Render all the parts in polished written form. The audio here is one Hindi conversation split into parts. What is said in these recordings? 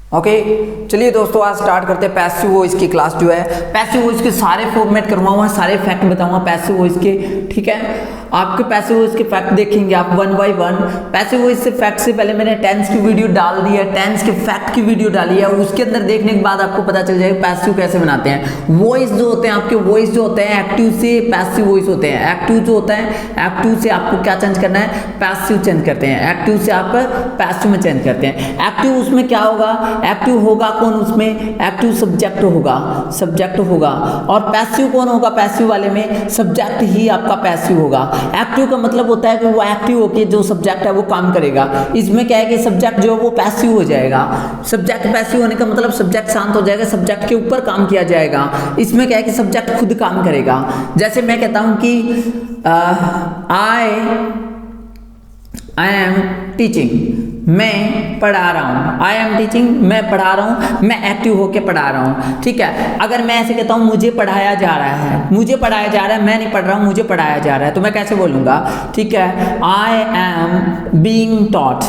ओके चलिए दोस्तों आज स्टार्ट करते हैं पैसिव वॉइस की क्लास जो है। पैसिव वॉइस के सारे फॉर्मेट करवाऊंगा, सारे फैक्ट बताऊंगा पैसिव वॉइस के, ठीक है। आपके पैसिव वॉइस के फैक्ट देखेंगे आप one by one. Passive voice से फैक्ट से पहले मैंने टेंस की वीडियो डाल दी है, टेंस के फैक्ट की वीडियो डाली है, उसके अंदर देखने के बाद आपको पता चल जाएगा पैसिव कैसे बनाते हैं। वॉइस जो होते हैं आपके, वॉइस जो होते हैं एक्टिव से पैसिव वॉइस होते हैं। एक्टिव जो होता है, एक्टिव से आपको क्या चेंज करना है, पैसिव चेंज करते हैं। एक्टिव से आप पैसिव में चेंज करते हैं। एक्टिव उसमें क्या होगा, एक्टिव होगा कौन उसमें, एक्टिव सब्जेक्ट होगा, सब्जेक्ट होगा। और पैसिव कौन होगा, पैसिव वाले में सब्जेक्ट ही आपका पैसिव होगा। एक्टिव का मतलब होता है कि वो एक्टिव होके जो सब्जेक्ट है वो काम करेगा। इसमें क्या है कि सब्जेक्ट जो है वो पैसिव हो जाएगा। सब्जेक्ट पैसिव होने का मतलब सब्जेक्ट शांत हो जाएगा, सब्जेक्ट के ऊपर काम किया जाएगा। इसमें क्या है कि सब्जेक्ट खुद काम करेगा। जैसे मैं कहता हूं कि आई एम टीचिंग, मैं पढ़ा रहा हूँ। आई एम टीचिंग, मैं पढ़ा रहा हूँ, मैं एक्टिव होके पढ़ा रहा हूँ, ठीक है। अगर मैं ऐसे कहता हूँ मुझे पढ़ाया जा रहा है, मुझे पढ़ाया जा रहा है, मैं नहीं पढ़ रहा हूँ, मुझे पढ़ाया जा रहा है, तो मैं कैसे बोलूँगा, ठीक है। I am being taught,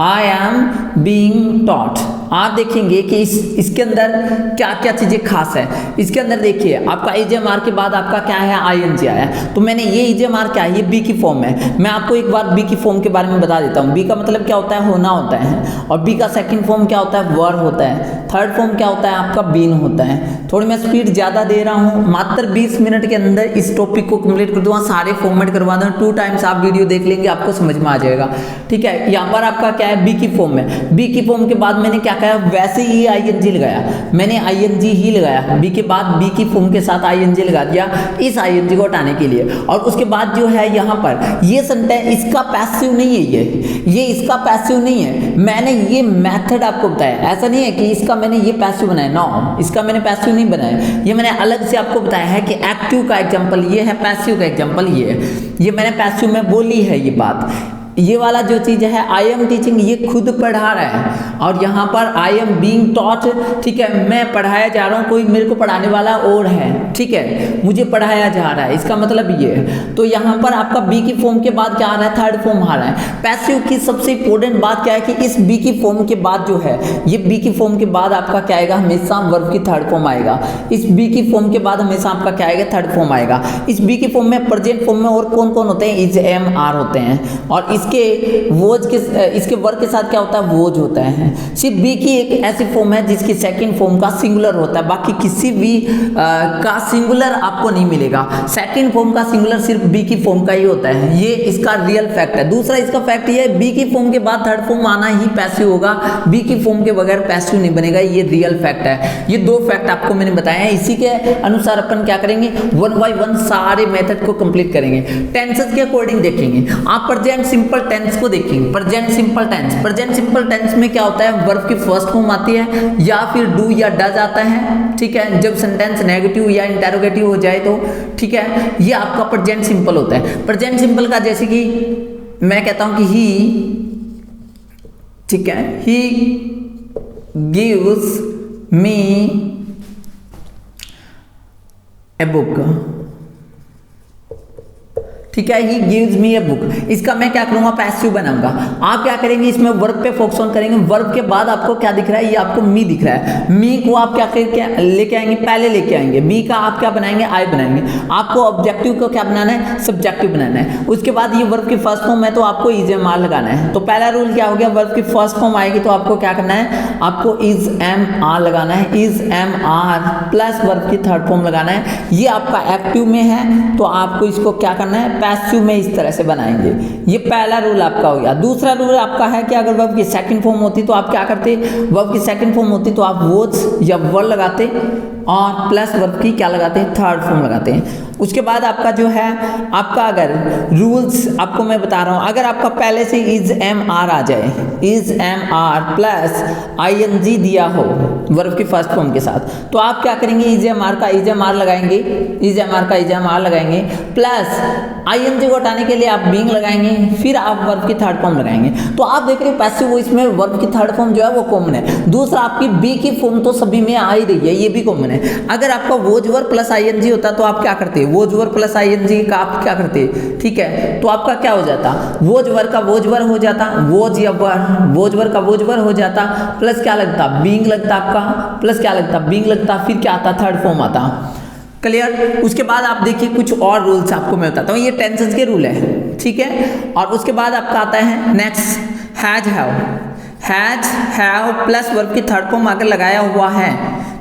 I am being taught. आप देखेंगे कि इसके अंदर क्या क्या चीज़ें खास है। इसके अंदर देखिए आपका ईजेएमआर के बाद आपका क्या है, आईएनजी आया। तो मैंने ये ईजेएमआर क्या है, ये बी की फॉर्म है। मैं आपको एक बार बी की फॉर्म के बारे में बता देता हूँ। बी का मतलब क्या होता है, होना होता है। और बी का सेकंड फॉर्म क्या होता है, वर होता है। थर्ड फॉर्म क्या होता है आपका, बीन होता है। थोड़ी मैं स्पीड ज़्यादा दे रहा हूँ, मात्र 20 मिनट के अंदर इस टॉपिक को कंप्लीट कर दूँगा, सारे फॉर्मेट करवा दूँ। 2 टाइम्स आप वीडियो देख लेंगे, आपको समझ में आ जाएगा, ठीक है। यहाँ पर आपका क्या है, बी की फॉर्म है। बी की फॉर्म के बाद मैंने क्या कहा, वैसे ही आईएनजी लगाया, मैंने आईएनजी ही लगाया। बी के बाद बी की फॉर्म के साथ आईएनजी लगा दिया इस आईएनजी को हटाने के लिए। और उसके बाद जो है यहाँ पर ये सेंटेंस इसका पैसिव नहीं है, ये इसका पैसिव नहीं है। मैंने ये मेथड आपको बताया, ऐसा नहीं है कि इसका मैंने ये पैसिव बनाया, नो, इसका मैंने पैसिव नहीं बनाया। ये मैंने अलग से आपको बताया है कि एक्टिव का एग्जांपल ये है, पैसिव का एग्जांपल ये है। ये मैंने पैसिव में बोली है ये बात। ये वाला जो चीज़ है आई एम टीचिंग, ये खुद पढ़ा रहा है। और यहाँ पर आई एम बीइंग टॉट, ठीक है, मैं पढ़ाया जा रहा हूँ, कोई मेरे को पढ़ाने वाला और है, ठीक है, मुझे पढ़ाया जा रहा है, इसका मतलब ये है। तो यहाँ पर आपका बी की फॉर्म के बाद क्या आ रहा है, थर्ड फॉर्म आ रहा है। पैसिव की सबसे इंपॉर्टेंट बात क्या है कि इस बी की फॉर्म के बाद जो है, ये बी की फॉर्म के बाद आपका क्या आएगा, हमेशा वर्ब की थर्ड फॉर्म आएगा। इस बी की फॉर्म के बाद हमेशा आपका क्या आएगा, थर्ड फॉर्म आएगा। इस बी की फॉर्म में प्रेजेंट फॉर्म में और कौन कौन होते हैं, इज एम आर होते हैं। और इसके वोज के, इसके वर्ग के साथ क्या होता है, वोज होता है। सिर्फ बी की एक ऐसी फॉर्म है जिसकी सेकंड फॉर्म का सिंगुलर होता है, बाकी किसी भी का सिंगुलर आपको नहीं मिलेगा। सेकंड फॉर्म का सिंगुलर सिर्फ बी की फॉर्म का ही होता है, ये इसका रियल फैक्ट है। दूसरा इसका फैक्ट ये है, बी की फॉर्म के बाद थर्ड फॉर्म आना ही पैसिव होगा, बी की फॉर्म के बगैर पैसिव नहीं बनेगा, ये रियल फैक्ट है। ये 2 फैक्ट आपको मैंने बताए हैं। इसी के अनुसार अपन क्या करेंगे, 1 बाय 1 सारे मेथड को कंप्लीट करेंगे। टेंसेस के अकॉर्डिंग देखेंगे आप। प्रेजेंट सिंपल टेंस को देखेंगे, present simple tense. Present simple tense में क्या होता है, वर्ब की फर्स्ट फॉर्म आती है या फिर डू या डज आता है, ठीक है, जब सेंटेंस नेगेटिव या इंटेरोगेटिव हो जाए तो, ठीक है, ये आपका प्रेजेंट सिंपल होता है। प्रेजेंट सिंपल का जैसे कि मैं कहता हूं कि ही, ठीक है, he gives me a book, ठीक है, he gives me a book. इसका मैं क्या करूंगा, पैसिव बनाऊंगा। आप क्या करेंगे, इसमें वर्ब पे फोकस ऑन करेंगे। वर्ब के बाद आपको क्या दिख रहा है, ये आपको मी दिख रहा है। मी को आप क्या करके लेके आएंगे, पहले लेके आएंगे। मी का आप क्या बनाएंगे, आई बनाएंगे। आपको ऑब्जेक्टिव को क्या बनाना है, सब्जेक्टिव बनाना है। उसके बाद ये वर्ब की फर्स्ट फॉर्म है तो आपको इज एम आर लगाना है। तो पहला रूल क्या हो गया, वर्ब की फर्स्ट फॉर्म आएगी तो आपको क्या करना है, आपको इज एम आर लगाना है। Is am are plus verb की थर्ड फॉर्म लगाना है। ये आपका एक्टिव में है तो आपको इसको क्या करना है, पैसिव में इस तरह से बनाएंगे। ये पहला रूल आपका हो गया। दूसरा रूल आपका है कि अगर वर्ब की सेकंड फॉर्म होती तो आप क्या करते, वर्ब की सेकंड फॉर्म होती तो आप वॉज या वर लगाते और प्लस वर्ब की क्या लगाते हैं, थर्ड फॉर्म लगाते हैं। उसके बाद आपका जो है, आपका अगर रूल्स आपको मैं बता रहा हूँ, अगर आपका पहले से इज एम आर आ जाए, is am are plus ING दिया हो वर्ब की फर्स्ट फॉर्म के साथ, तो आप क्या करेंगे, इज एम आर का इज एम आर लगाएंगे, इज एम आर का इज एम आर लगाएंगे, प्लस आईएनजी को हटाने के लिए आप बीइंग लगाएंगे, फिर आप वर्ब की थर्ड फॉर्म लगाएंगे। तो आप देख रहे हो पैसिव वॉइस में वर्ब की थर्ड फॉर्म जो है वो कॉमन है। दूसरा आपकी बी की फॉर्म तो सभी में आ ही रही है, ये भी कॉमन है। हैं। अगर आपका वोज वर्ब प्लस आईएनजी होता तो आप क्या करते, वोज वर्ब प्लस आईएनजी का आप क्या करते, ठीक है, तो आपका क्या हो जाता, वोज वर्ब का वोज वर्ब हो जाता, वोज या वर्ब, वोज वर्ब का वोज वर्ब हो जाता, प्लस क्या लगता, बीइंग लगता आपका, प्लस क्या लगता, बीइंग लगता, फिर क्या आता, थर्ड फॉर्म आता। क्लियर। उसके बाद आप देखिए कुछ और रूल्स आपको मैं बताता हूँ, ये टेंसेस के रूल है, ठीक है। और उसके बाद आपका आता है next has have, has have plus verb की थर्ड फॉर्म आकर लगाया हुआ है,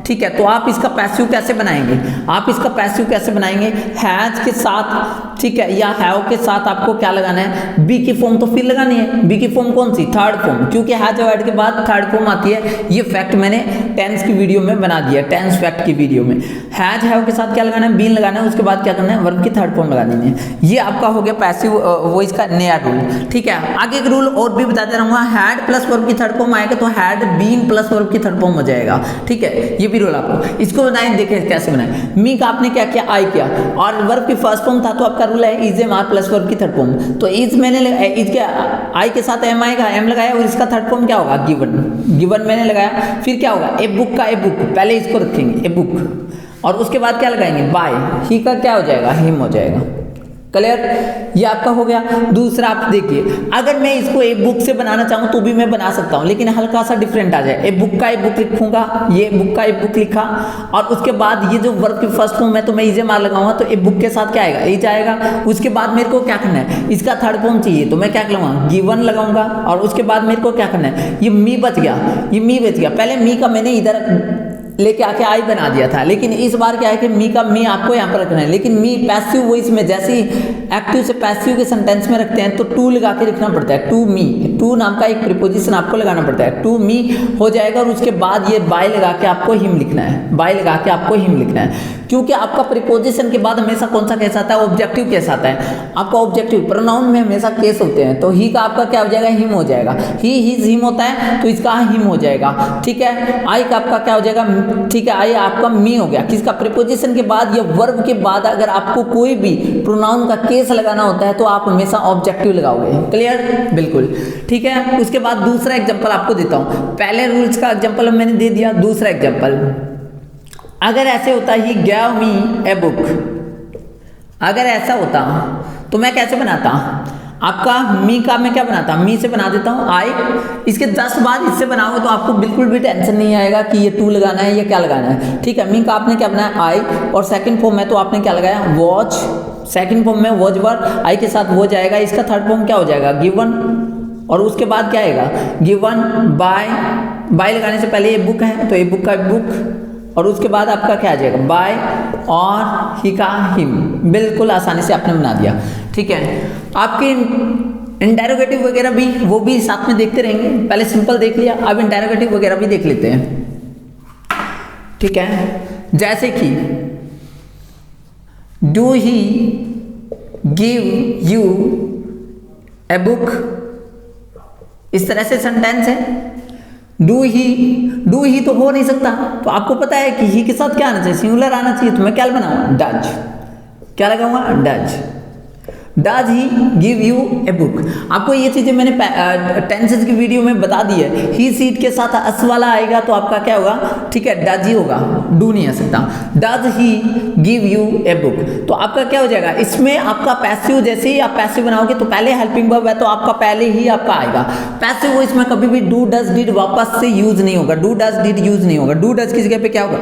ठीक है। तो आप इसका पैसिव कैसे बनाएंगे, आप इसका पैसिव कैसे बनाएंगे, हैज के साथ, ठीक है, या हैव के साथ आपको क्या लगाना है, बी की फॉर्म तो फिर लगानी है। बी की फॉर्म कौन सी, थर्ड फॉर्म, क्योंकि हैज वर्ड के बाद थर्ड फॉर्म आती है। ये फैक्ट मैंने टेंस की वीडियो में बना दिया, टेंस फैक्ट की वीडियो में। हैज हैव के साथ क्या लगाना है, बीन लगाना है, उसके बाद क्या करना है, वर्ब की थर्ड फॉर्म लगा देनी है। ये आपका हो गया पैसिव वॉइस का नया रूल, ठीक है। आगे एक रूल और भी बताते रहूंगा, हैड प्लस वर्ब की थर्ड फॉर्म आएगा तो हैड बीन प्लस वर्ब की थर्ड फॉर्म हो जाएगा, ठीक है। ये भी रूल आपको, इसको बनाए, देखें कैसे बनाए। मी का आपने क्या किया, आई किया, और वर्ब की फर्स्ट फॉर्म था तो आपका रूल है is am are plus verb की थर्ड फॉर्म। तो इज मैंने इज के आई के साथ एम आएगा, एम लगाया, और इसका थर्ड फॉर्म क्या होगा, गिवन, गिवन मैंने लगाया। फिर क्या होगा, ए बुक का ए बुक, पहले इसको रखेंगे ए बुक, और उसके बाद क्या लगाएंगे, बाय, ही का क्या हो जाएगा, हिम हो जाएगा। क्लियर, ये आपका हो गया। दूसरा आप देखिए, अगर मैं इसको ए बुक से बनाना चाहूँ तो भी मैं बना सकता हूँ, लेकिन हल्का सा डिफरेंट आ जाए। ए बुक का ए बुक लिखूंगा, ये बुक का ए बुक लिखा, और उसके बाद ये जो वर्ब की फर्स्ट फॉर्म है तो मैं इजे मार लगाऊंगा, तो ए बुक के साथ क्या आएगा, इज आएगा। उसके बाद मेरे को क्या करना है, इसका थर्ड फॉर्म चाहिए तो मैं क्या लगाऊंगा, गिवन लगाऊंगा, और उसके बाद मेरे को क्या करना है, ये मी बच गया, ये मी बच गया। पहले मी का मैंने इधर लेके आके आई बना दिया था, लेकिन इस बार क्या है कि मी का मी आपको यहाँ पर रखना है, लेकिन मी पैसिव वॉइस में जैसे ही एक्टिव से पैसिव के सेंटेंस में रखते हैं तो टू लगा के लिखना पड़ता है, टू मी, टू नाम का एक प्रीपोजिशन आपको लगाना पड़ता है, टू मी हो जाएगा। और उसके बाद ये बाय लगा के आपको हिम लिखना है, बाय लगा के आपको हिम लिखना है, क्योंकि आपका प्रीपोजिशन के बाद हमेशा कौन सा केस आता है, ऑब्जेक्टिव केस आता है। आपका ऑब्जेक्टिव प्रोनाउन में हमेशा केस होते हैं, तो ही का आपका क्या हो जाएगा, हिम हो जाएगा। ही हिज हिम होता है तो इसका हिम हो जाएगा, ठीक है। आई का आपका क्या हो जाएगा, ठीक है, आई आपका मी हो गया। किसका, प्रीपोजिशन के बाद या वर्ब के बाद अगर आपको कोई भी प्रोनाउन का केस लगाना होता है तो आप हमेशा ऑब्जेक्टिव लगाओगे। क्लियर, बिल्कुल, ठीक है। उसके बाद दूसरा एग्जांपल आपको देता हूं, पहले रूल्स का एग्जांपल मैंने दे दिया, दूसरा एग्जांपल अगर ऐसे होता ही गैव मी ए बुक, अगर ऐसा होता तो मैं कैसे बनाता, आपका मी का मैं क्या बनाता, मी से बना देता हूँ आई, इसके 10 बाद इससे बनाओगे तो आपको बिल्कुल भी टेंशन नहीं आएगा कि ये टू लगाना है या क्या लगाना है, ठीक है। मी का आपने क्या बनाया आई, और सेकंड फॉर्म में तो आपने क्या लगाया वॉच, सेकंड फॉर्म में वॉच वर्ब, आई के साथ वो जाएगा, इसका थर्ड फॉर्म क्या हो जाएगा, गिवन, और उसके बाद क्या आएगा, गिवन बाय, बाय लगाने से पहले ये बुक है तो ये बुक का बुक, और उसके बाद आपका क्या आ जाएगा, बाय और ही का हिम। बिल्कुल आसानी से आपने बना दिया, ठीक है। आपके इंटेरोगेटिव वगैरह भी वो भी साथ में देखते रहेंगे, पहले सिंपल देख लिया, अब इंटेरोगेटिव वगैरह भी देख लेते हैं, ठीक है। जैसे कि do he give U a book, इस तरह से सेंटेंस है। डू ही तो हो नहीं सकता, तो आपको पता है कि ही के साथ क्या आना चाहिए, सिंगुलर आना चाहिए, तो मैं क्या बनाऊंगा, डज, क्या लगाऊंगा, does, does he give U a book. आपको ये चीजें मैंने टेंसेस की वीडियो में बता दी है। ही सीट के साथ अस वाला आएगा तो आपका क्या होगा, ठीक है, डज ही होगा, डू नहीं आ सकता। Does he give U a book, तो आपका क्या हो जाएगा, इसमें आपका पैसिव, जैसे ही आप पैसिव बनाओगे तो पहले हेल्पिंग वर्ब है तो आपका पहले ही आपका आएगा पैसिव। इसमें कभी भी डू डज डिड वापस से यूज नहीं होगा, डू डज डिड यूज नहीं होगा। डू डज की जगह पे क्या होगा,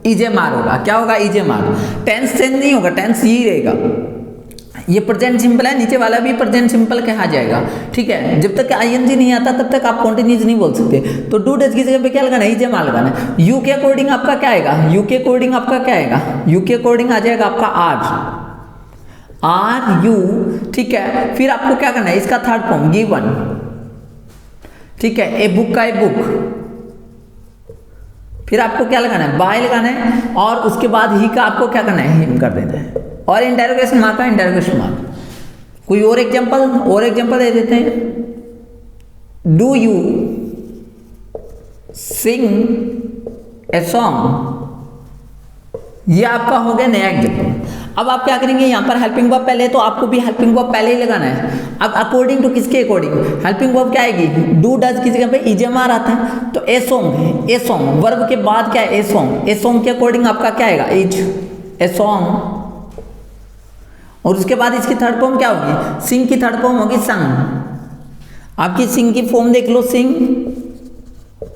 इजे मार होगा, क्या होगा, इजे मार। टेंस चेंज नहीं होगा, टेंस यही रहेगा। ये प्रेजेंट सिंपल है, नीचे वाला भी प्रेजेंट सिंपल कहा जाएगा, ठीक है। जब तक आईएनजी नहीं आता तब तक आप कॉन्टिन्यूज नहीं बोल सकते। तो डू डज की जगह पे क्या लगाना है, इजे मार लगाना है। यू के अकॉर्डिंग आपका क्या आएगा, यू के अकॉर्डिंग आपका क्या आएगा, यू के अकॉर्डिंग आ जाएगा आपका आर यू, ठीक है। फिर आपको क्या करना है, इसका थर्ड फॉर्म गिवन, ठीक है, ए बुक का ए बुक। फिर आपको क्या लगाना है, बाय लगाना है, और उसके बाद ही का आपको क्या करना है, हिम कर देना है, और इंटरोगेशन मार्क का इंटरोगेशन मार्क। कोई और एग्जांपल दे देते हैं। Do you sing a song, ये आपका हो गया नया एग्जांपल। अब आप क्या करेंगे, यहाँ पर हेल्पिंग वर्ब पहले, तो आपको भी हेल्पिंग वर्ब पहले ही लगाना है। अब अकॉर्डिंग टू किसके अकॉर्डिंग, हेल्पिंग वर्ब क्या आएगी, डू डज की जगह पे इजेमार आता है, तो ए सॉन्ग है, ए सॉन्ग वर्ब के बाद क्या है, ए सॉन्ग, ए सॉन्ग के अकॉर्डिंग आपका क्या आएगा, इज ए सॉन्ग। और उसके बाद इसकी थर्ड फॉर्म क्या होगी, सिंग की थर्ड फॉर्म होगी संग। आपकी सिंग की फॉर्म देख लो, सिंग,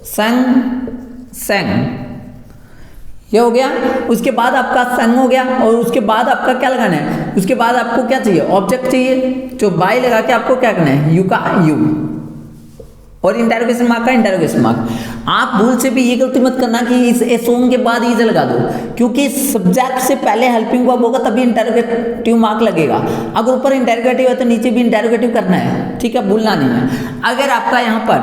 संग, संग, ये हो गया। उसके बाद आपका संग हो गया, और उसके बाद आपका क्या लगाना है, उसके बाद आपको क्या चाहिए, ऑब्जेक्ट चाहिए, जो बाय लगा के आपको क्या करना है, यू का यू, और इंटरोगेशन मार्क का इंटरोगेशन मार्क। आप भूल से भी ये गलती मत करना कि इस ए सॉन्ग के बाद इज लगा दो, क्योंकि सब्जेक्ट से पहले हेल्पिंग वर्ब होगा तभी इंटरोगेटिव मार्क लगेगा। अगर ऊपर इंटरोगेटिव है तो नीचे भी इंटरोगेटिव करना है, ठीक है, भूलना नहीं है। अगर आपका यहाँ पर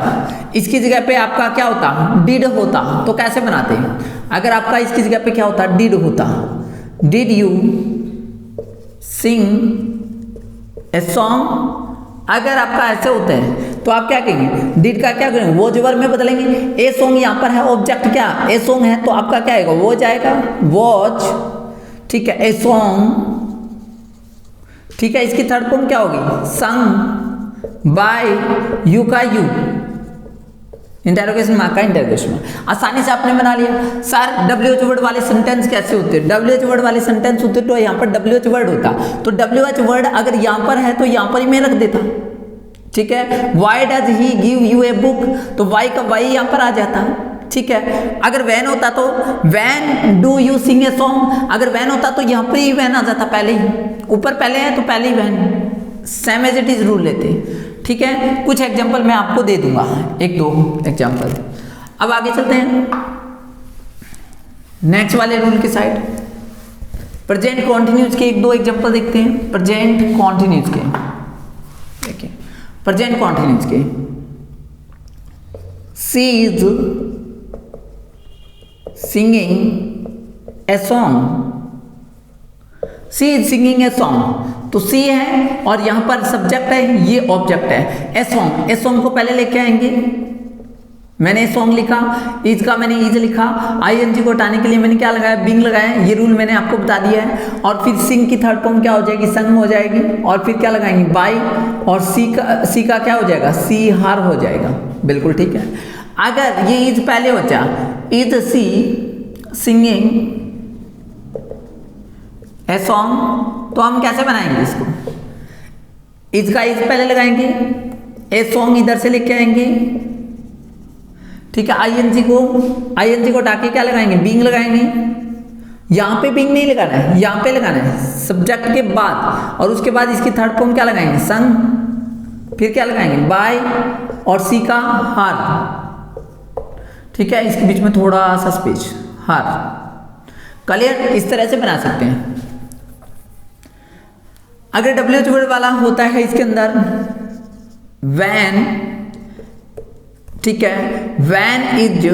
इसकी जगह पे आपका क्या होता, डिड होता, तो कैसे बनाते हैं, अगर आपका इसकी जगह पे क्या होता, डिड होता, did you sing a song. अगर आपका ऐसे होता है तो आप क्या कहेंगे, डिड का क्या करेंगे, वो वर्ब में बदलेंगे। ए सॉन्ग यहाँ पर है, ऑब्जेक्ट क्या ए सॉन्ग है, तो आपका क्या आएगा, वो जाएगा, वॉच, ठीक है, ए सॉन्ग, ठीक है। इसकी थर्ड फॉर्म क्या होगी, संग, बाय, यू का यू, इंटरोगेशन मार्क का इंटरोगेशन मार्क। आसानी से आपने बना लिया। सर WH वर्ड वाले सेंटेंस कैसे होते हैं, WH वर्ड वाले सेंटेंस होते तो यहाँ पर WH वर्ड होता, तो WH वर्ड अगर यहाँ पर है तो यहाँ पर ही मैं रख देता, ठीक है। Why does he give U a book, तो वाई का वाई यहाँ पर आ जाता, ठीक है। अगर वैन होता तो when do you sing a song, अगर वैन होता तो यहाँ पर ही वैन आ जाता, पहले ही, ऊपर पहले है तो पहले ही वैन, same as it is rule लेते, ठीक है। कुछ एग्जांपल मैं आपको दे दूंगा, एक दो एग्जांपल। अब आगे चलते हैं नेक्स्ट वाले रूल की साइड। प्रेजेंट कॉन्टिन्यूज के एक दो एग्जांपल देखते हैं। प्रेजेंट कॉन्टिन्यूज के, देखिए प्रेजेंट कॉन्टिन्यूज के, she is singing a song, she is singing a song, तो सी है और यहां पर सब्जेक्ट है, ये ऑब्जेक्ट है, ए सॉन्ग, ए सॉन्ग को पहले लेके आएंगे, मैंने ए सॉन्ग लिखा, इज का मैंने इज लिखा, आईएनजी को हटाने के लिए मैंने क्या लगाया, बिंग लगाया, ये रूल मैंने आपको बता दिया है। और फिर सिंग की थर्ड फॉर्म क्या हो जाएगी, संग हो जाएगी, और फिर क्या लगाएंगे, बाय, और सी का क्या हो जाएगा, सी हार हो जाएगा, बिल्कुल ठीक है। अगर ये इज पहले हो जाए, is she singing a song, तो हम कैसे बनाएंगे इसको, इज का इज पहले लगाएंगे, ए सॉन्ग इधर से लेके आएंगे, ठीक है। आईएनजी को हटा क्या लगाएंगे, बीइंग लगाएंगे। यहां पे बीइंग नहीं लगाना है, यहां पे लगाना है सब्जेक्ट के बाद, और उसके बाद इसकी थर्ड फॉर्म क्या लगाएंगे, संग, फिर क्या लगाएंगे, बाय, और सी का हार, ठीक है। इसके बीच में थोड़ा सा स्पेस, हार, क्लियर, इस तरह से बना सकते हैं। अगर WH वर्ड वाला होता है इसके अंदर वैन, ठीक है, when is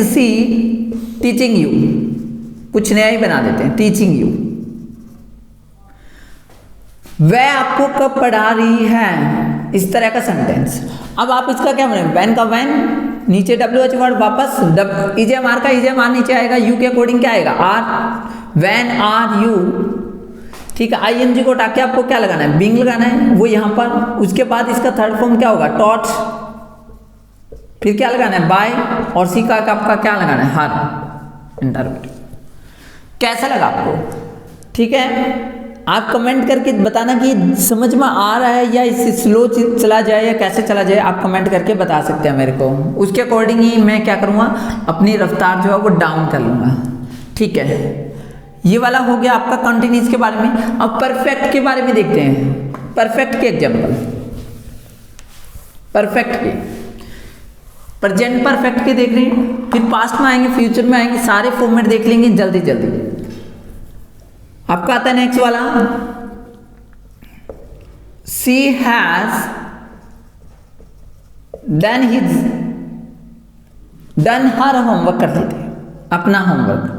she teaching you, कुछ नया ही बना देते हैं, टीचिंग यू, वह आपको कब पढ़ा रही है, इस तरह का सेंटेंस। अब आप इसका क्या बनाएंगे, वैन का वैन, नीचे WH वर्ड वापस, इजेमार का इजेमार नीचे आएगा, यू के अकॉर्डिंग क्या आएगा, आर, वैन आर यू, ठीक है। आईएनजी को हटा के आपको क्या लगाना है, बिंग लगाना है, वो यहां पर। उसके बाद इसका थर्ड फॉर्म क्या होगा, टॉट, फिर क्या लगाना है, बाय, और सी का आपका क्या लगाना है, हार, इंटरप्रेट। कैसा लगा आपको, ठीक है। आप कमेंट करके बताना कि समझ में आ रहा है या इससे स्लो चला जाए या कैसे चला जाए, आप कमेंट करके बता सकते हैं मेरे को। उसके अकॉर्डिंग ही मैं क्या करूँगा, अपनी रफ्तार जो है वो डाउन कर लूँगा, ठीक है। ये वाला हो गया आपका कंटिन्यूस के बारे में। अब परफेक्ट के बारे में देखते हैं, परफेक्ट के एग्जाम्पल, परफेक्ट के, प्रेजेंट परफेक्ट के देख रहे हैं, फिर पास्ट में आएंगे, फ्यूचर में आएंगे, सारे फॉर्मेट देख लेंगे जल्दी जल्दी। आपका आता है नेक्स्ट वाला, सी हैज डन हर होमवर्क, कर लेते हैं अपना होमवर्क,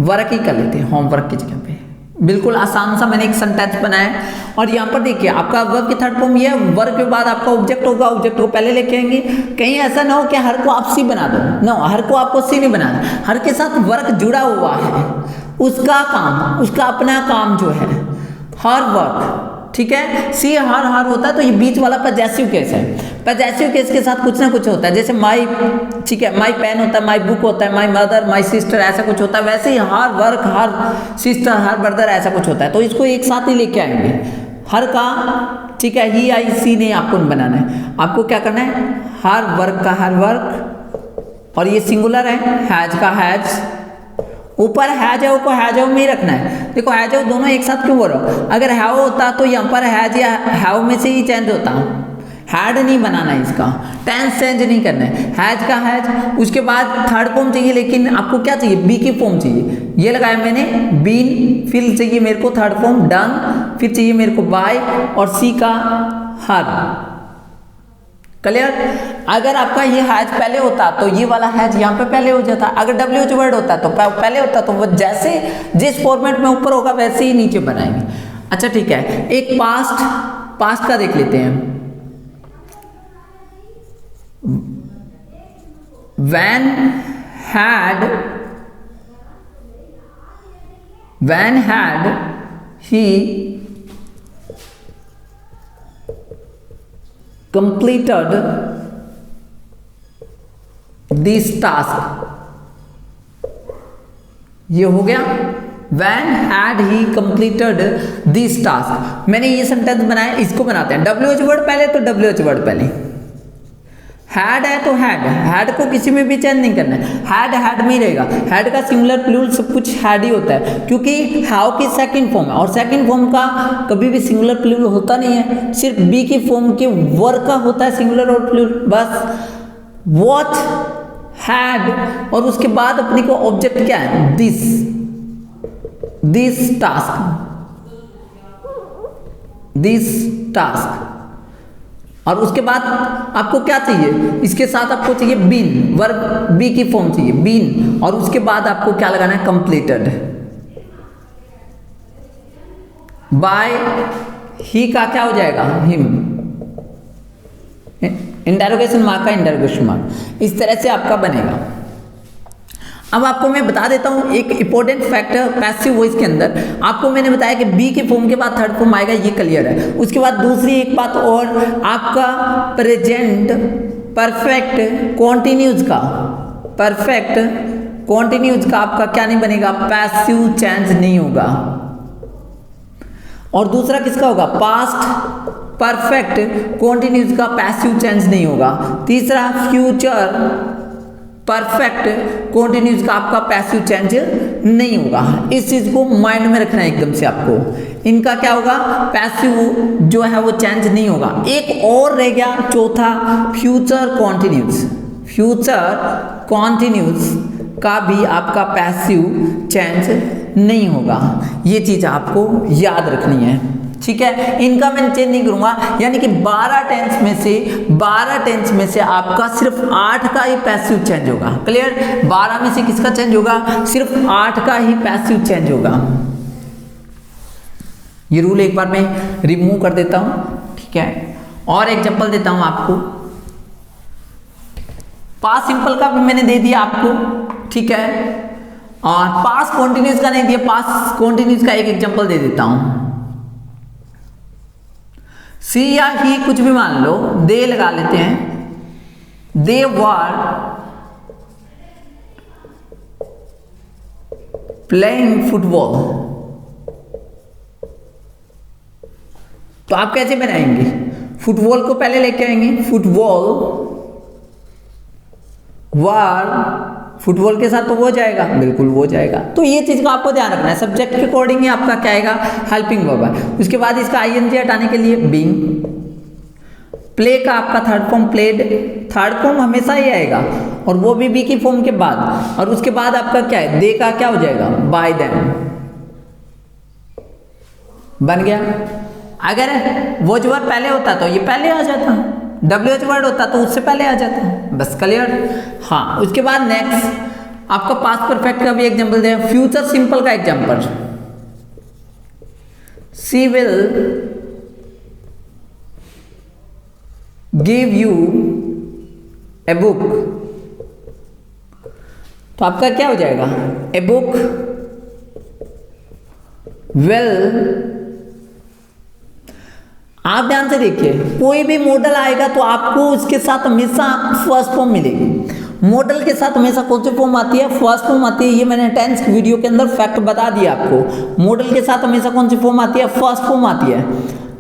वर्क ही कर लेते हैं होमवर्क की जगह पे, बिल्कुल आसान सा मैंने एक सेंटेंस बनाया है। और यहाँ पर देखिए आपका वर्ब की थर्ड फॉर्म ये है, वर्ब के बाद आपका ऑब्जेक्ट होगा, ऑब्जेक्ट को पहले लेके आएंगे। कहीं ऐसा ना हो कि हर को आप सी बना दो, नो, हर को आपको सी नहीं बनाना, हर के साथ वर्क जुड़ा हुआ है, उसका काम, उसका अपना काम जो है, हर वर्क, ठीक है। सी हर होता है, तो ये बीच वाला पजेसिव केस है। पजेसिव केस के साथ कुछ ना कुछ होता है, जैसे माई, ठीक है, माई पेन होता है, माई बुक होता है, माई मदर, माई सिस्टर, ऐसा कुछ होता है। वैसे ही हर वर्क, हर सिस्टर, हर ब्रदर, ऐसा कुछ होता है। तो इसको एक साथ ही लेके आएंगे, हर का, ठीक है, ही आई सी नहीं आपको बनाना है। आपको क्या करना है, हर वर्क का हर वर्क, और ये सिंगुलर है, हैज का हैज, ऊपर हैज है को हैज में ही रखना है। देखो हैज दोनों एक साथ क्यों बोल रहा हूँ, अगर हैव होता तो यहाँ पर हैज या हैव में से ही चेंज होता, हैड नहीं बनाना है, इसका टेंस चेंज नहीं करना है, हैज का हैज। उसके बाद थर्ड फॉर्म चाहिए, लेकिन आपको क्या चाहिए, बी की फॉर्म चाहिए। ये लगाया मैंने बीन, फिर चाहिए मेरे को थर्ड फॉर्म डन, फिर चाहिए मेरे को बाय, और सी का हर। क्लियर। अगर आपका ये हैज पहले होता तो ये वाला हैज यहाँ पे पहले हो जाता, अगर WH वर्ड होता तो पहले होता, तो वो जैसे जिस फॉर्मेट में ऊपर होगा वैसे ही नीचे बनाएंगे। अच्छा ठीक है, एक पास्ट का देख लेते हैं। when had he completed this task, ये हो गया when had he completed this task। मैंने ये सेंटेंस बनाया, इसको बनाते हैं। WH वर्ड पहले तो WH वर्ड पहले, हैड है तो हैड को किसी में भी चेंज नहीं करना है, हैड में ही रहेगा। हैड का सिंगुलर प्लूरल सब कुछ हैड ही होता है, क्योंकि हाउ की सेकंड फॉर्म है, और सेकंड फॉर्म का कभी भी सिंगुलर प्लूरल होता नहीं है, सिर्फ बी की फॉर्म के वर्क का होता है सिंगुलर और प्लूरल, बस। वॉच, हैड, और उसके बाद अपने को ऑब्जेक्ट क्या है, दिस टास्क। और उसके बाद आपको क्या चाहिए, इसके साथ आपको चाहिए बीन, वर्ब बी की फॉर्म चाहिए बीन, और उसके बाद आपको क्या लगाना है, कंप्लीटेड। बाय ही का क्या हो जाएगा, हिम, इंटरोगेशन मार्क का इंटरोगेशन मार्क। इस तरह से आपका बनेगा। अब आपको मैं बता देता हूँ एक इंपॉर्टेंट फैक्टर पैसिव वॉइस के अंदर। आपको मैंने बताया कि बी के फॉर्म के बाद थर्ड फॉर्म आएगा, ये क्लियर है। उसके बाद दूसरी एक बात और, आपका प्रेजेंट परफेक्ट कॉन्टिन्यूज का आपका क्या नहीं बनेगा, पैसिव चेंज नहीं होगा। और दूसरा किसका होगा, पास्ट परफेक्ट कॉन्टिन्यूज का पैसिव चेंज नहीं होगा। तीसरा फ्यूचर परफेक्ट कॉन्टिन्यूज का आपका पैसिव चेंज नहीं होगा। इस चीज को माइंड में रखना है एकदम से आपको। इनका क्या होगा, पैसिव जो है वो चेंज नहीं होगा। एक और रह गया चौथा, फ्यूचर कॉन्टिन्यूज का भी आपका पैसिव चेंज नहीं होगा। ये चीज आपको याद रखनी है, ठीक है। इनका मैं चेंज नहीं करूंगा, यानी कि 12 टेंस में से आपका सिर्फ 8 का ही पैसिव चेंज होगा। क्लियर। 12 में से किसका चेंज होगा, सिर्फ 8 का ही पैसिव चेंज होगा। ये रूल एक बार मैं रिमूव कर देता हूं, ठीक है। और एग्जांपल देता हूं आपको। पास्ट सिंपल का भी मैंने दे दिया आपको, ठीक है। और पास्ट कॉन्टिन्यूस का नहीं दिया, पास्ट कॉन्टिन्यूस का एक एग्जांपल दे देता हूं। सी या ही कुछ भी मान लो, दे लगा लेते हैं। दे वर प्लेइंग फुटबॉल। तो आप कैसे बनाएंगे, फुटबॉल को पहले लेके आएंगे, फुटबॉल के साथ तो वो जाएगा, बिल्कुल वो जाएगा। तो ये चीज का आपको ध्यान रखना है। सब्जेक्ट के अकॉर्डिंग ही आपका क्या आएगा, हेल्पिंग वर्ब है। उसके बाद इसका आईएनजी हटाने के लिए बीइंग। प्ले का आपका third form played, third form हमेशा ही आएगा, और वो भी बी की फॉर्म के बाद। और उसके बाद आपका क्या है, दे का क्या हो जाएगा, बाय देम। बन गया। अगर वो जो वर्ड पहले होता तो ये पहले आ जाता, WH वर्ड होता तो उससे पहले आ जाता। बस क्लियर। हाँ, उसके बाद नेक्स्ट आपका पास्ट परफेक्ट का भी एग्जांपल दे, फ्यूचर सिंपल का example. She will give U a book. तो आपका क्या हो जाएगा? A book will. आप ध्यान से देखिए, कोई भी मॉडल आएगा तो आपको उसके साथ हमेशा फर्स्ट फॉर्म मिलेगी। मॉडल के साथ हमेशा कौन सी फॉर्म आती है? फर्स्ट फॉर्म आती है। ये मैंने टेंस की वीडियो के अंदर फैक्ट बता दिया आपको। मॉडल के साथ हमेशा कौन सी फॉर्म आती है? फर्स्ट फॉर्म आती है।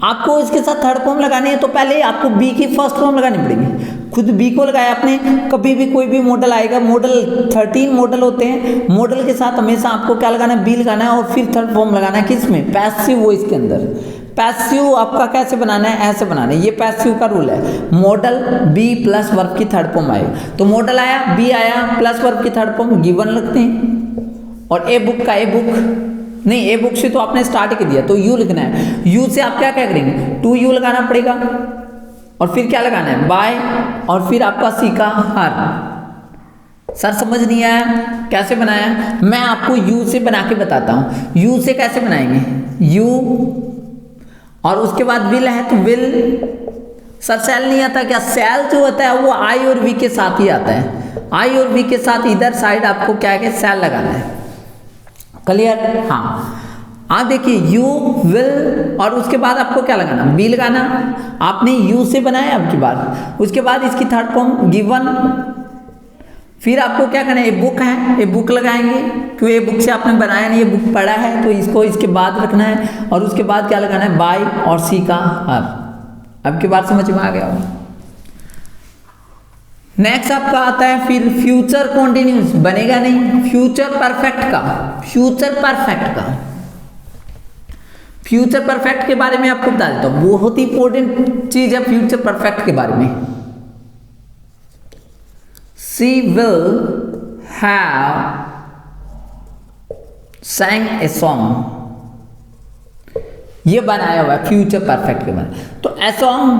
आपको इसके साथ थर्ड फॉर्म लगानी है तो पहले आपको बी की फर्स्ट फॉर्म लगानी पड़ेगी। खुद बी को लगाया आपने, कभी भी कोई भी मॉडल आएगा, मॉडल 13 मॉडल होते हैं, मॉडल के साथ हमेशा आपको क्या लगाना है? बी लगाना है और फिर थर्ड फॉर्म लगाना है। किसमें? पैसिव वॉइस के अंदर। पैसिव आपका कैसे बनाना है? ऐसे बनाना है। ये पैसिव का रूल है। मॉडल बी प्लस वर्ब की थर्ड फॉर्म आएगा। तो मॉडल आया, बी आया, प्लस वर्ब की थर्ड फॉर्म गिवन लगते हैं। और ए बुक का ए बुक नहीं, ए बुक से तो आपने स्टार्ट कर दिया, तो यू लिखना है। यू से आप क्या क्या करेंगे? टू यू लगाना पड़ेगा और फिर क्या लगाना है? बाय और फिर आपका सी का हर। सर समझ नहीं आया कैसे बनाया? मैं आपको यू से बना के बताता हूँ। यू से कैसे बनाएंगे? यू और उसके बाद विल है तो विल। सर सेल नहीं आता क्या? सेल जो होता है वो आई और वी के साथ ही आता है। आई और वी के साथ इधर साइड आपको क्या है? सेल लगाना है। क्लियर? हाँ। आप देखिए यू विल और उसके बाद आपको क्या लगाना? बी लगाना। आपने यू से बनाया अब की बार, उसके बाद इसकी थर्ड फॉर्म गिवन। फिर आपको क्या करना है? ए बुक है, ए बुक लगाएंगे क्यों? ए बुक से आपने बनाया नहीं, ये बुक पढ़ा है तो इसको इसके बाद रखना है। और उसके बाद क्या लगाना है? बाय और सी का हर। अब की बात समझ में आ गया होगा। नेक्स्ट आपका आता है फिर फ्यूचर कॉन्टिन्यूस। बनेगा नहीं। फ्यूचर परफेक्ट का, फ्यूचर परफेक्ट का, फ्यूचर परफेक्ट के बारे में आपको बता देता हूं। बहुत ही इंपॉर्टेंट चीज है फ्यूचर परफेक्ट के बारे में। She will have sang a song। ये बनाया हुआ है फ्यूचर परफेक्ट के बारे में। तो a song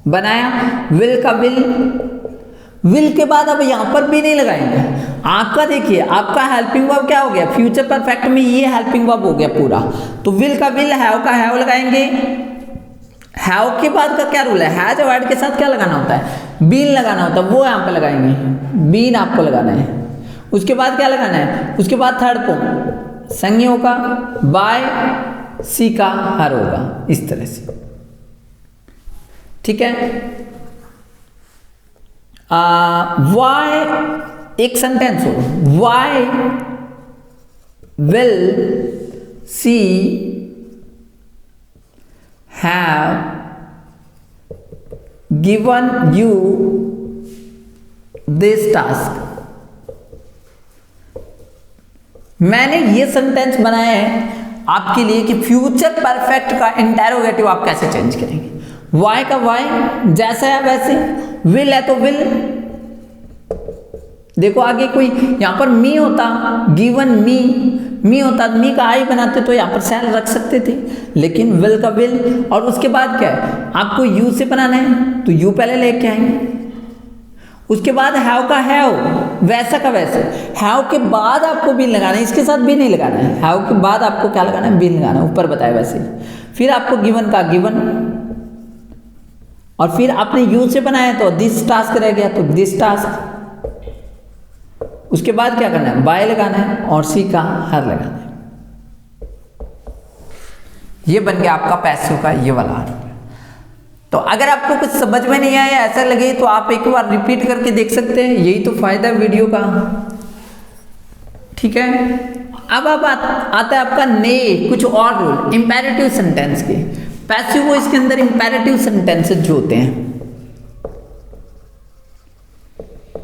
बनाया, विल का विल। विल के बाद अब यहां पर भी नहीं लगाएंगे। आपका देखिए, आपका हेल्पिंग वर्ब क्या हो गया? फ्यूचर परफेक्ट में ये हेल्पिंग वर्ब हो गया पूरा। तो विल का विल, हैव का हैव लगाएंगे। हैव के बाद का क्या रूल है? हैज वर्ड के साथ क्या लगाना होता है? बीन लगाना होता है। वो यहाँ पे लगाएंगे, बीन आपको लगाना है। उसके बाद क्या लगाना है? उसके बाद थर्ड फॉर्म संज्ञ होगा, बाय सी का हर होगा, इस तरह से। ठीक है। वाई एक सेंटेंस हो, why will she have given you this task। मैंने ये सेंटेंस बनाया है आपके लिए कि फ्यूचर परफेक्ट का इंटेरोगेटिव आप कैसे चेंज करेंगे। वाई का वाई जैसा है वैसे, विल है तो विल। देखो आगे कोई यहां पर मी होता, गिवन मी होता, मी का आई बनाते तो यहाँ पर सेल रख सकते थे, लेकिन विल का विल। और उसके बाद क्या है? आपको यू से बनाना है तो यू पहले लेके आएंगे। उसके बाद हैव का हैव, वैसा का वैसे। हैव के बाद आपको बिन लगाना है, इसके साथ भी नहीं लगाना है। हैव के बाद आपको क्या लगाना है? बिन लगाना है, ऊपर बताया वैसे। फिर आपको गिवन का गिवन, और फिर आपने यू से बनाया तो दिस टास्क रह गया तो दिस टास्क। उसके बाद क्या करना है? बाय लगाना है और सी का हर लगाना है। ये बन गया आपका पैसिव का ये वाला अर्थ। तो अगर आपको कुछ समझ में नहीं आया, ऐसा लगे तो आप एक बार रिपीट करके देख सकते हैं। यही तो फायदा है वीडियो का। ठीक है। अब आता है आपका ने कुछ और रूल इंपेरेटिव सेंटेंस के। पैसिव वॉइस के अंदर इंपेरेटिव सेंटेंसेस जो होते हैं,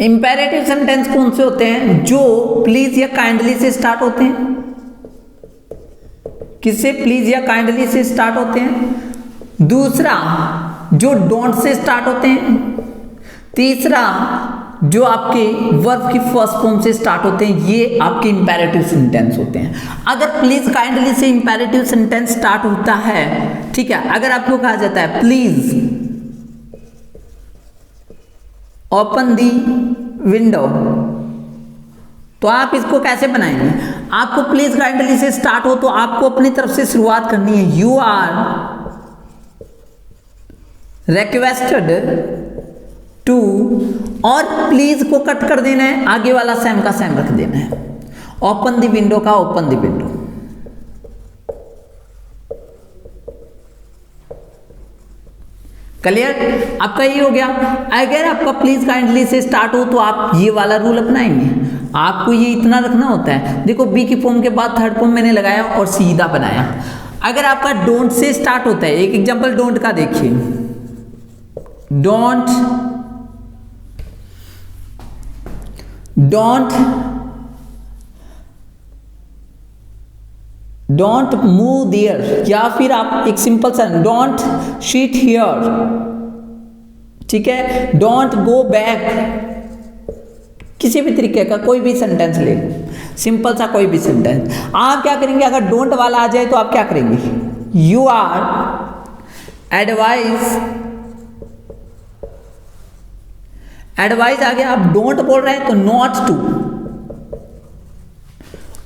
इंपेरेटिव सेंटेंस कौन से होते हैं? जो प्लीज या काइंडली से स्टार्ट होते हैं। किससे? प्लीज या काइंडली से स्टार्ट होते हैं। दूसरा जो डोंट से स्टार्ट होते हैं। तीसरा जो आपके वर्ब की फर्स्ट फॉर्म से स्टार्ट होते हैं। ये आपके इंपेरेटिव सेंटेंस होते हैं। अगर प्लीज काइंडली से इंपेरेटिव सेंटेंस स्टार्ट होता है, ठीक है, अगर आपको कहा जाता है प्लीज ओपन दी विंडो, तो आप इसको कैसे बनाएंगे? आपको प्लीज काइंडली से स्टार्ट हो तो आपको अपनी तरफ से शुरुआत करनी है। यू आर रिक्वेस्टेड टू, और प्लीज को कट कर देना है, आगे वाला सेम का सेम रख देना है। ओपन द विंडो का ओपन द विंडो। क्लियर? आपका ये हो गया। अगर आपका प्लीज काइंडली से स्टार्ट हो तो आप ये वाला रूल अपनाएंगे। आपको ये इतना रखना होता है। देखो बी की फॉर्म के बाद थर्ड फॉर्म मैंने लगाया और सीधा बनाया। अगर आपका डोंट से स्टार्ट होता है, एक एग्जांपल डोंट का देखिए, डोंट डोंट मूव देयर, या फिर आप एक सिंपल सा डोंट शीट हियर, ठीक है, डोंट गो बैक, किसी भी तरीके का कोई भी सेंटेंस ले, सिंपल सा कोई भी सेंटेंस। आप क्या करेंगे? अगर डोंट वाला आ जाए तो आप क्या करेंगे? यू आर एडवाइज आ गया, आप डोंट बोल रहे हैं तो नॉट टू,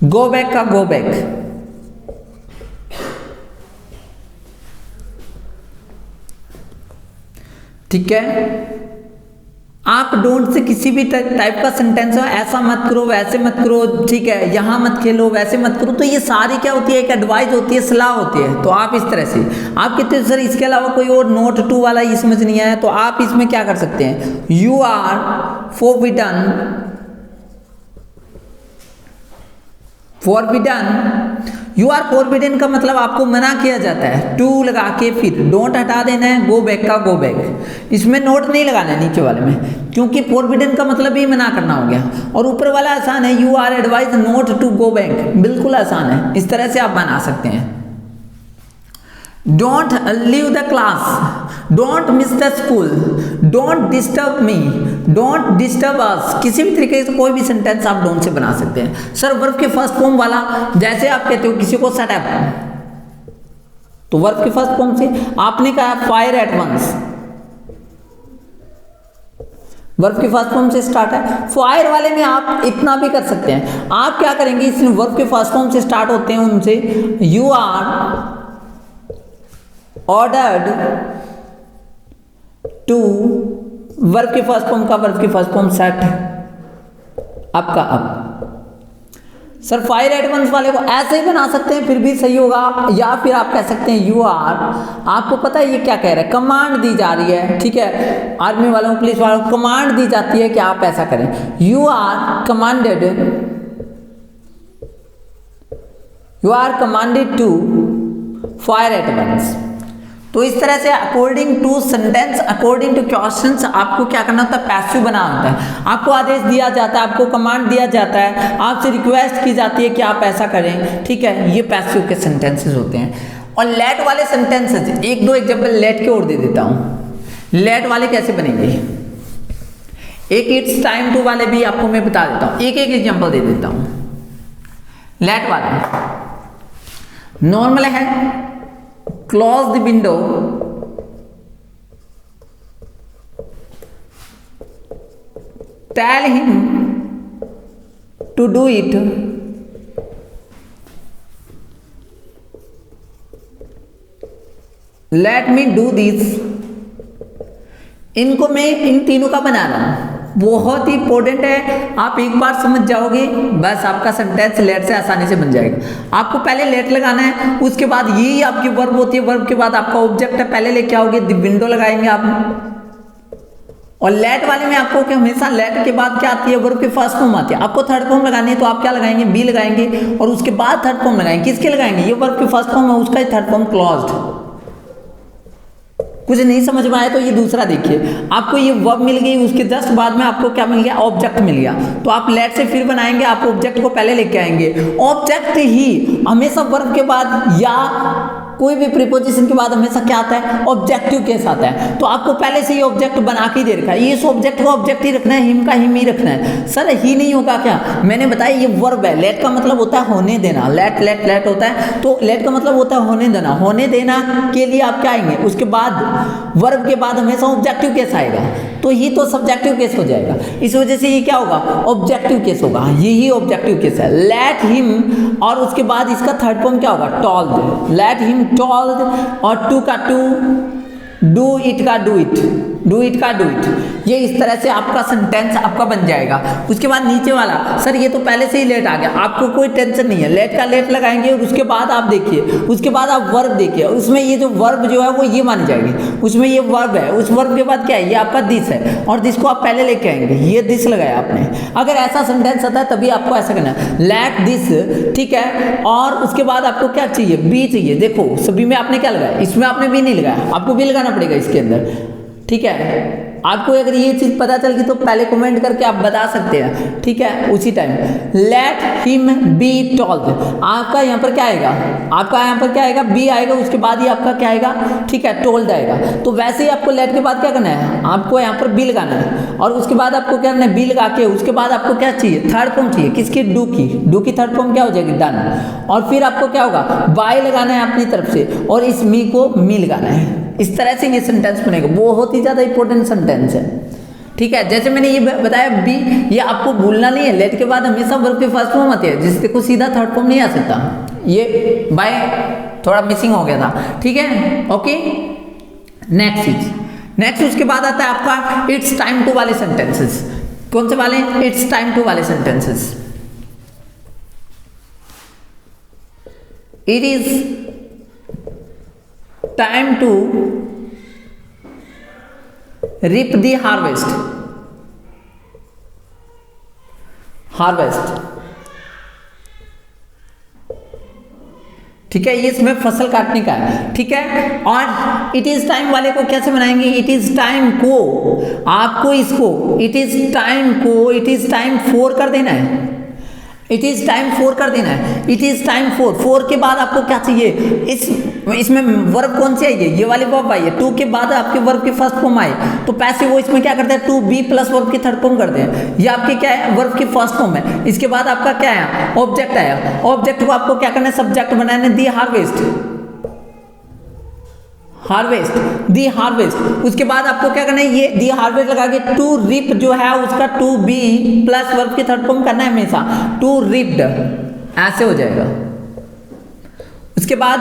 गो बैक का गो बैक, ठीक है। आप डोंट से किसी भी टाइप का सेंटेंस हो, ऐसा मत करो, वैसे मत करो, ठीक है, यहां मत खेलो, वैसे मत करो, तो ये सारी क्या होती है? एक एडवाइस होती है, सलाह होती है। तो आप इस तरह से, आप कहते हैं सर इसके अलावा कोई और नोट टू वाला ये समझ नहीं आया, तो आप इसमें क्या कर सकते हैं? यू आर फॉरबिडन का मतलब आपको मना किया जाता है। टू लगा के फिर डोंट हटा देना है, गो बैक का गो बैक। इसमें नोट नहीं लगाना है नीचे वाले में, क्योंकि फॉरबिडन का मतलब ही मना करना हो गया। और ऊपर वाला आसान है, you are advise not to go back, बिल्कुल आसान है। इस तरह से आप बना सकते हैं। Don't leave the class, don't miss the school, don't disturb me, don't disturb us, किसी भी तरीके से कोई भी सेंटेंस आप डोंट से बना सकते हैं। सर वर्ब के फर्स्ट फॉर्म वाला, जैसे आप कहते हो किसी को शट अप, तो वर्ब के फर्स्ट फॉर्म से आपने कहा फायर एट वंस, वर्ब के फर्स्ट फॉर्म से स्टार्ट है। फायर वाले में आप इतना भी कर सकते हैं। आप क्या करेंगे? इसमें वर्ब के फर्स्ट फॉर्म से स्टार्ट होते हैं उनसे, you are ordered to, verb के फर्स्ट फॉर्म का वर्ब के फर्स्ट फॉर्म सेट आपका up. Sir fire at once वाले को ऐसे ही बना सकते हैं, फिर भी सही होगा। या फिर आप कह सकते हैं यू आर, आपको पता है ये क्या कह रहा है? कमांड दी जा रही है, ठीक है, आर्मी वालों को, पुलिस वालों को कमांड दी जाती है कि आप ऐसा करें। You are commanded to fire at once. तो इस तरह से according to sentence, according to questions, आपको क्या करना होता है? पैसिव बनाना होता है। आपको आदेश दिया जाता है, आपको कमांड दिया जाता है, आपसे रिक्वेस्ट की जाती है कि आप ऐसा करें, ठीक है, ये पैसिव के सेंटेंसेस होते हैं। और लेट वाले सेंटेंसेस, एक दो एग्जांपल लेट के और दे देता हूं। लेट वाले कैसे बनेंगे? एक इट्स टाइम टू वाले भी आपको मैं बता देता हूं, एक एक एग्जांपल दे देता हूं। लेट वाले नॉर्मल है, close the window, tell him to do it, let me do this। इनको मैं इन तीनों का बना रहा हूं, बहुत ही इंपॉर्टेंट है। आप एक बार समझ जाओगे, बस आपका सेंटेंस लेट से आसानी से बन जाएगा। आपको पहले लेट लगाना है, उसके बाद यही आपकी वर्ब होती है, वर्ब के बाद आपका ऑब्जेक्ट है, पहले लेके आओगे द विंडो लगाएंगे आप। और लेट वाले में आपको क्या हमेशा लेट के बाद क्या आती है? वर्ब के फर्स्ट फॉर्म आती है। आपको थर्ड फॉर्म लगानी है तो आप क्या लगाएंगे? बी लगाएंगे, और उसके बाद थर्ड फॉर्म लगाएंगे। किसके लगाएंगे? ये वर्ब के फर्स्ट फॉर्म है, उसका ही थर्ड फॉर्म क्लोज्ड। कुछ नहीं समझ में आया तो ये दूसरा देखिए, आपको ये वर्ब मिल गई, उसके जस्ट बाद में आपको क्या मिल गया? ऑब्जेक्ट मिल गया। तो आप लेट से फिर बनाएंगे, आप ऑब्जेक्ट को पहले लेके आएंगे। ऑब्जेक्ट ही हमेशा वर्ब के बाद या कोई भी प्रीपोजिशन के बाद हमेशा क्या आता है, ऑब्जेक्टिव केस आता है। तो आपको पहले से ही ऑब्जेक्ट बना के दे रखा है, इस ऑब्जेक्ट को ऑब्जेक्ट ही रखना है, हिम का हिम ही रखना है। सर ही नहीं होगा क्या, मैंने बताया ये वर्ब है। लेट का मतलब होता है होने देना, लेट लेट लेट होता है, तो लेट का मतलब होता है होने देना। होने देना के लिए आप क्या आएंगे, उसके बाद वर्ब के बाद हमेशा ऑब्जेक्टिव केस आएगा, तो ही तो सब्जेक्टिव केस हो जाएगा। इस वजह से ये क्या होगा, ऑब्जेक्टिव केस होगा, यही ऑब्जेक्टिव केस है। लेट हिम और उसके बाद इसका थर्ड फॉर्म क्या होगा, टॉल्ड। लेट हिम टॉल्ड और टू का टू, डू इट का डू इट, डू इट का डू इट। ये इस तरह से आपका सेंटेंस आपका बन जाएगा। उसके बाद नीचे वाला, सर ये तो पहले से ही लेट आ गया, आपको कोई टेंशन नहीं है, लेट का लेट लगाएंगे और उसके बाद आप देखिए, उसके बाद आप वर्ब देखिए, उसमें ये जो वर्ब जो है वो ये मानी जाएगी, उसमें ये वर्ब है, उस वर्ब के बाद क्या है, ये आपका दिस है, और दिस को आप पहले लेके आएंगे, ये दिस लगाया आपने। अगर ऐसा सेंटेंस आता है तभी आपको ऐसा करना है, लेट दिस, ठीक है। और उसके बाद आपको क्या चाहिए, बी चाहिए। देखो सभी में आपने क्या लगाया, इसमें आपने बी नहीं लगाया, आपको बी लगाना पड़ेगा इसके अंदर, ठीक है। आपको अगर ये चीज पता चल गई तो पहले कमेंट करके आप बता सकते हैं, ठीक है, उसी time. Let him B told, आपका यहाँ पर क्या आएगा, आपका यहाँ पर क्या आएगा, बी आएगा, उसके बाद ही आपका क्या आएगा, ठीक है, टोल्ड आएगा। तो वैसे ही आपको लेट के बाद क्या करना है, आपको यहाँ पर बी लगाना है, और उसके बाद आपको क्या करना है, बी लगा के उसके बाद आपको क्या चाहिए, थर्ड फॉर्म चाहिए, किसकी, डू की। डू की थर्ड फॉर्म क्या हो जाएगी, डन। और फिर आपको क्या होगा, बाय लगाना है अपनी तरफ से, और इस मी को मी लगाना है। इस तरह से ये सेंटेंस बनेगा, बहुत ही ज्यादा इंपॉर्टेंट सेंटेंस है, ठीक है। जैसे मैंने ये बताया बी, ये आपको भूलना नहीं है, लेट के बाद हमेशा वर्ब के फर्स्ट फॉर्म आती है, जिससे को सीधा थर्ड फॉर्म नहीं आ सकता। ये बाय थोड़ा मिसिंग हो गया था, ठीक है, ओके। नेक्स्ट चीज, नेक्स्ट उसके बाद आता है आपका इट्स टाइम टू वाले सेंटेंसेस। कौन से वाले, इट्स टाइम टू वाले sentences. It is time to reap the harvest, harvest, ठीक है, ये इसमें फसल काटने का है, ठीक है। और इट इज टाइम वाले को कैसे बनाएंगे, इट इज टाइम को आपको इसको इट इज टाइम को इट इज टाइम फॉर कर देना है, इट इज टाइम फोर कर देना है, it is time four. Four के बाद आपको क्या चाहिए, इसमें वर्ब कौन सी आई है, ये वाली वर्ब आई है। टू के बाद आपके वर्ब के फर्स्ट फॉर्म आए, तो पैसे वो इसमें क्या करते हैं, टू बी प्लस वर्ब की थर्ड फॉर्म करते हैं। ये आपके क्या है, वर्ब की फर्स्ट फॉर्म है। इसके बाद आपका क्या है, ऑब्जेक्ट आया। ऑब्जेक्ट को आपको क्या करना है, सब्जेक्ट बनाना है, दी हार्वेस्ट, हार्वेस्ट, दी हार्वेस्ट। उसके बाद आपको क्या करना है, ये दी हार्वेस्ट लगा के टू रिप जो है उसका टू बी प्लस वर्ब की थर्ड फॉर्म करना है हमेशा, टू रिप्ड, ऐसे हो जाएगा। उसके बाद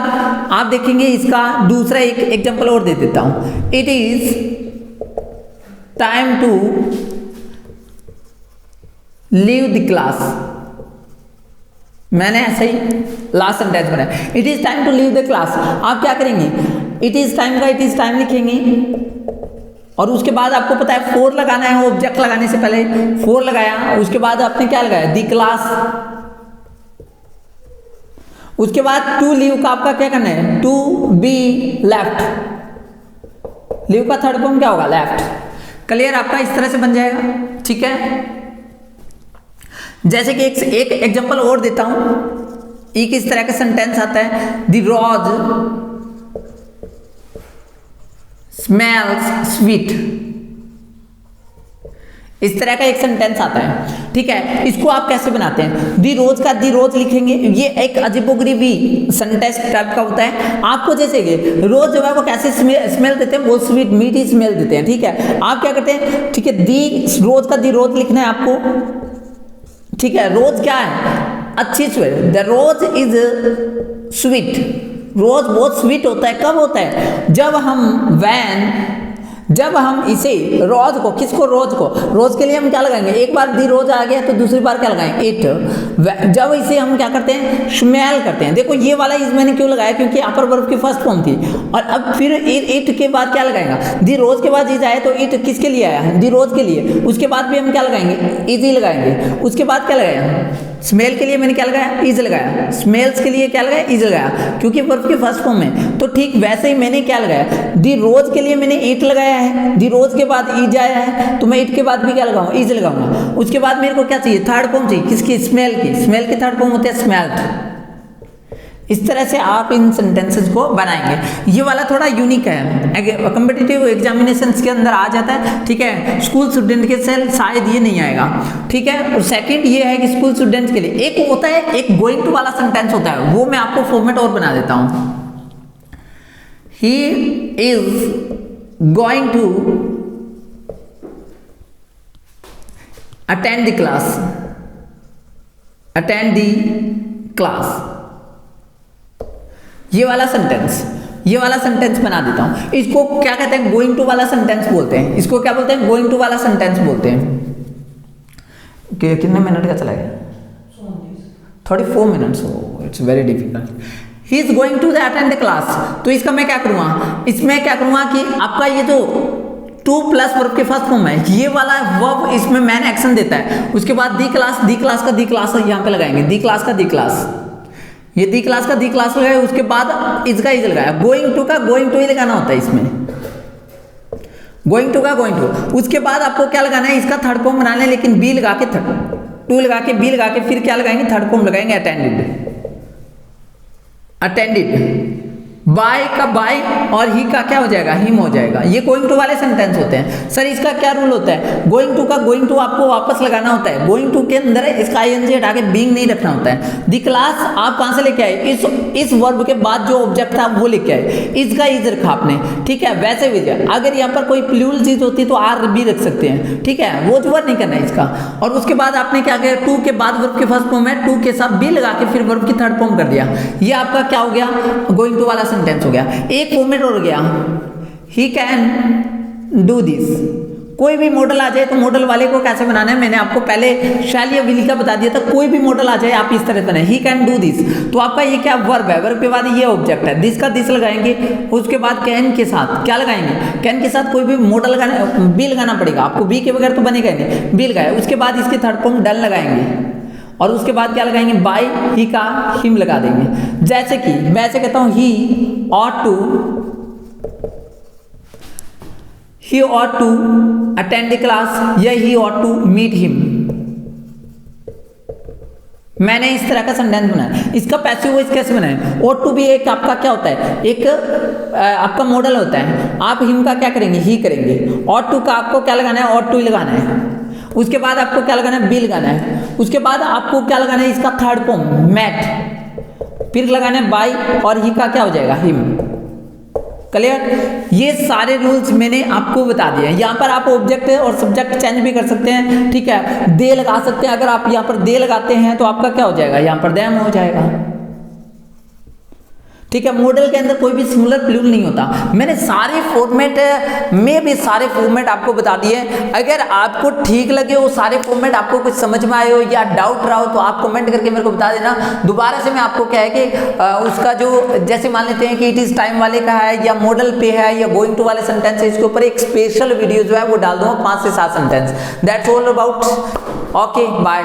आप देखेंगे इसका दूसरा एक एग्जांपल और दे देता हूं, it is time to leave the class. मैंने ऐसे ही लास्ट सेंटेंस बनाया, it is time to leave the class. आप क्या करेंगे, इट इज टाइम का इट इज टाइम लिखेंगे, और उसके बाद आपको पता है फोर लगाना है, ऑब्जेक्ट लगाने से पहले फोर लगाया, उसके बाद आपने क्या लगाया, दी क्लास। उसके बाद टू लीव का आपका क्या करना है, टू बी लेफ्ट, लीव का थर्ड फॉर्म क्या होगा, लेफ्ट। क्लियर, आपका इस तरह से बन जाएगा, ठीक है। जैसे कि एक एग्जांपल और देता हूं, एक इस तरह का सेंटेंस आता है, द रोज स्मेल्स स्वीट, इस तरह का एक सेंटेंस आता है, ठीक है। इसको आप कैसे बनाते हैं, दी रोज का दी रोज लिखेंगे, ये एक अजीबोगरीबी सेंटेंस टाइप का होता है। आपको जैसे कि रोज जो है वो कैसे स्मेल देते हैं, वो स्वीट मीठी स्मेल देते हैं, ठीक है। आप क्या करते हैं, ठीक है, दी रोज का दी रोज लिखना है आपको, ठीक है। रोज क्या है, अच्छी sweet, the rose is sweet, rose बहुत स्वीट होता है। कब होता है, जब हम इसे रोज को, किसको, रोज को, रोज के लिए हम क्या लगाएंगे, एक बार दी रोज आ गया तो दूसरी बार क्या लगाएंगे, इट। जब इसे हम क्या करते हैं, स्मेल करते हैं। देखो ये वाला इस मैंने क्यों लगाया, क्योंकि यहाँ पर वर्ब की फर्स्ट फॉर्म थी, और अब फिर इट के बाद क्या लगाएगा, दी रोज के बाद इज आया तो इट किसके लिए आया, दी रोज के लिए। उसके बाद भी हम क्या लगाएंगे, इजी लगाएंगे। उसके बाद क्या लगाया, स्मेल के लिए मैंने क्या लगाया, इज लगाया, स्मेल्स के लिए क्या लगाया, इज लगाया, क्योंकि वर्ब की फर्स्ट फॉर्म है। तो ठीक वैसे ही मैंने क्या लगाया, दी रोज के लिए मैंने इट लगाया है, दी रोज के बाद इज आया है, तो मैं इट के बाद भी क्या लगाऊंगा, इज लगाऊंगा। उसके बाद मेरे को क्या चाहिए, थर्ड फॉर्म चाहिए, किसकी, स्मेल की। स्मेल की थर्ड फॉर्म होती है स्मेल्ट, इस तरह से आप इन सेंटेंसेस को बनाएंगे। ये वाला थोड़ा यूनिक है, कॉम्पिटिटिव एग्जामिनेशंस के अंदर आ जाता है, ठीक है। स्कूल स्टूडेंट के से शायद ये नहीं आएगा, ठीक है। और सेकंड ये है कि स्कूल स्टूडेंट्स के लिए एक होता है, एक गोइंग टू वाला सेंटेंस होता है, वो मैं आपको फॉर्मेट और बना देता हूं। He is going to attend the class, attend the class, ये वाला सेंटेंस बना देता हूं। इसको क्या कहते हैं, गोइंग टू वाला सेंटेंस बोलते हैं। इसको क्या बोलते हैं, गोइंग टू वाला सेंटेंस बोलते हैं। कितने मिनट का चला गया, 34 minutes. It's very difficult. He is going to attend the class, तो इसका मैं क्या करूंगा, इसमें क्या करूंगा कि आपका ये जो टू प्लस वर्ब के फर्स्ट फॉर्म है, ये वाला वर्ब इसमें मैन एक्शन देता है। उसके बाद दी क्लास का दी क्लास यहाँ पे लगाएंगे, दी क्लास का दी क्लास, ये दी क्लास का दी क्लास लगाया। उसके बाद इज का इज लगाया, गोइंग टू का गोइंग टू ही लगाना होता है इसमें, गोइंग टू का गोइंग टू। उसके बाद आपको क्या लगाना है, इसका थर्ड फॉर्म बनाना है, लेकिन बी लगा के टू लगा के बी लगा के फिर क्या लगाएंगे, थर्ड फॉर्म लगाएंगे, अटेंडेड। बाय का बाय और ही का क्या हो जाएगा, हिम हो जाएगा। ये गोइंग टू वाले सेंटेंस होते हैं। सर इसका क्या रूल होता है, गोइंग टू का गोइंग टू आपको वापस लगाना होता है। गोइंग टू के अंदर इसका आईएनजी हटा के बीइंग नहीं रखना होता है। द क्लास आप कहां से लेके आए, इस वर्ब के बाद जो ऑब्जेक्ट था वो लेके आए, इज का इज रखा आपने, ठीक है। वैसे भी अगर यहाँ पर कोई प्लूरल चीज होती तो आर भी रख सकते हैं, ठीक है। वो जो वर्ड नहीं करना है इसका। और उसके बाद आपने क्या किया, टू के बाद वर्ब के फर्स्ट फॉर्म है, टू के साथ बी लगा के फिर वर्ब की थर्ड फॉर्म कर दिया। ये आपका क्या हो गया, गोइंग टू वाला सेंटेंस हो गया। एक फॉर्मेट और गया, ही कैन डू दिस। कोई भी मॉडल आ जाए तो मॉडल वाले को कैसे बनाना है, मैंने आपको पहले शैल या विल का बता दिया था। कोई भी मॉडल आ जाए आप इस तरह बनाए, ही कैन डू दिस। तो आपका ये क्या वर्ब है, वर्ब के बाद ये ऑब्जेक्ट है, दिस का दिस लगाएंगे। उसके बाद कैन के साथ क्या लगाएंगे, कैन के साथ कोई भी मॉडल लगाना, बी लगाना पड़ेगा आपको, बी के बगैर तो बनेगा नहीं, बी लगाया। उसके बाद इसके थर्ड फॉर्म डन लगाएंगे और उसके बाद क्या लगाएंगे, बाय ही का हिम लगा देंगे। जैसे कि मैं ऐसे कहता हूं, ही ought to attend the class या he ought to meet him। मैंने इस तरह का सेंटेंस बनाया। इसका पैसिव वॉइस कैसे बनाया, ought to भी एक आपका क्या होता है, एक आपका मॉडल होता है। आप हिम का क्या करेंगे, ही करेंगे। ought to का आपको क्या लगाना है, ought to ही लगाना है। उसके बाद आपको क्या लगाना है, बी लगाना है। उसके बाद आपको क्या लगाना है, इसका थर्ड फॉर्म मैट, फिर लगाना है बाय और ही का क्या हो जाएगा, हिम। क्लियर। ये सारे रूल्स मैंने आपको बता दिए हैं। यहाँ पर आप ऑब्जेक्ट और सब्जेक्ट चेंज भी कर सकते हैं, ठीक है। दे लगा सकते हैं, अगर आप यहाँ पर दे लगाते हैं तो आपका क्या हो जाएगा, यहाँ पर देम हो जाएगा, ठीक है। मॉडल के अंदर कोई भी सिंगुलर प्लूरल नहीं होता। मैंने सारे फॉर्मेट में भी सारे फॉर्मेट आपको बता दिए। अगर आपको ठीक लगे वो सारे फॉर्मेट, आपको कुछ समझ में आए हो या डाउट रहा हो तो आप कमेंट करके मेरे को बता देना। दोबारा से मैं आपको क्या है कि उसका जो जैसे मान लेते हैं कि इट इज टाइम वाले का है या मॉडल पे है या गोइंग टू वाले सेंटेंस है, इसके ऊपर एक स्पेशल वीडियो जो है वो डाल दूंगा 5 से 7 sentence. That's all about. Okay bye.